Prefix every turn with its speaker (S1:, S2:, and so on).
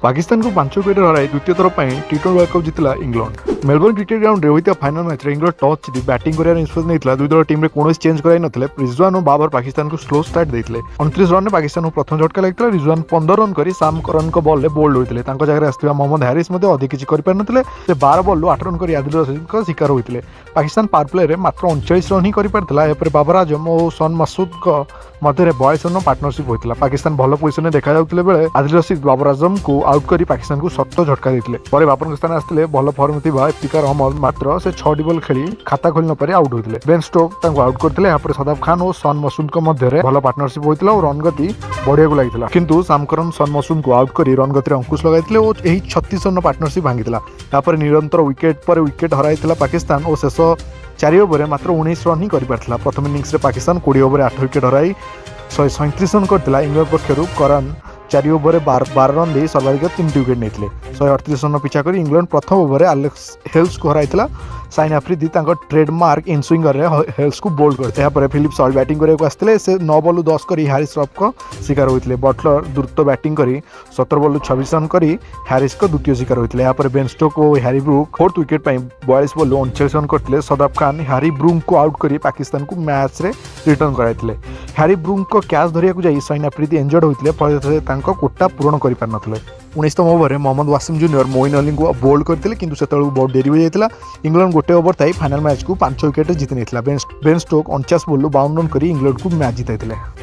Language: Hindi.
S1: पाकिस्तान को 5 विकेट हराई द्वितीय थर पर टी20 वर्ल्ड कप जीतला इंग्लैंड। मेलबोर्न क्रिकेट ग्राउंड होता फाइनल मैच इंग्लैंड टॉस जीति बैटिंग कर निष्पत्ति नहीं। दुई दल टीम में कौन चेंज कराई नथिले। रिजवान और बाबर पाकिस्तान को स्लो स्टार्ट देते 29 रन में पाकिस्तान को प्रथम झटका लगी। रिजवान 15 रन कर साम करन को बॉल बोल्ड होते जगह आसता मोहम्मद हारिस अधिक किसी कर 12 बॉल 8 रन कर आदिल रशीद शिकार होते। पाकिस्तान पावर प्ले में मात्र 39 रन ही कर बाबर आजम और सन मसूद मध्य 42 रन पार्टनरशिप होता। पाकिस्तान भल पोजिशन देखा बेले आदिल रशीद बाबर आजम को आउट कर पाकिस्तान को 7 झटका देते। बाबर स्थान आसते भल फर्म थी इफ्तिकार अहमद मात्र से 6 बॉल खेली खाता खोल न आउट होते। बेन स्टोक आउट करते। सदाब खान और सन मसूद मध्य भल पार्टनरशिप होता और रन गति बढ़िया लगी किंतु सामकरन सन मसूद को आउट कर रन गति अंकुश लगाई और 36 रन पार्टनरशिप भांगी। निरंतर विकेट पर विकेट हराई पाकिस्तान और शेष 4 ओवर मात्र 19 रन ही कर प्रथम इनिंग्स पाकिस्तान 20 ओवर 8 विकेट हराई 137 रन करता। इंग्लैंड पक्षर करन 4 ओवर 12 रन दे सर्वाधिक 3 विकेट नहीं 138 रन पिछा कर इंग्लैंड प्रथम ओवर एलेक्स हेल्स को हराई। साइन अफ्रीदी ट्रेडमार्क इनस्विंगर हेल्स को बोल्ड करते। फिलिप सॉल्ट बैटिंग करने आसते से 9 बॉल 10 कर हारिस रफ को शिकार होते। बटलर द्रुत बैटिंग कर 17 बॉल 26 रन कर हारिस को द्वितीय शिकार होते। बेन स्टोक और Harry Brook 4th wicket 42 ball 39 run करते। सदाब खान हैरी ब्रूक को आउट कर पाकिस्तान को मैच रे रिटर्न कराई। हैरी ब्रूक को कैच धरिया जाई साइन अफ्रीदी इंजर्ड होते फल कोटा पूरण कर 19तम ओवर मोहम्मद वासिम जूनियर मोइन अली को बोल्ड करते किंतु से बहुत डेरी हो जाता। इंग्लैंड गोटे ओवर थी फाइनल मैच को 5 विकेट जीति नहीं। बेन स्टोक 49 बॉल 52 रन कर इंग्लैंड को मैच जिताई।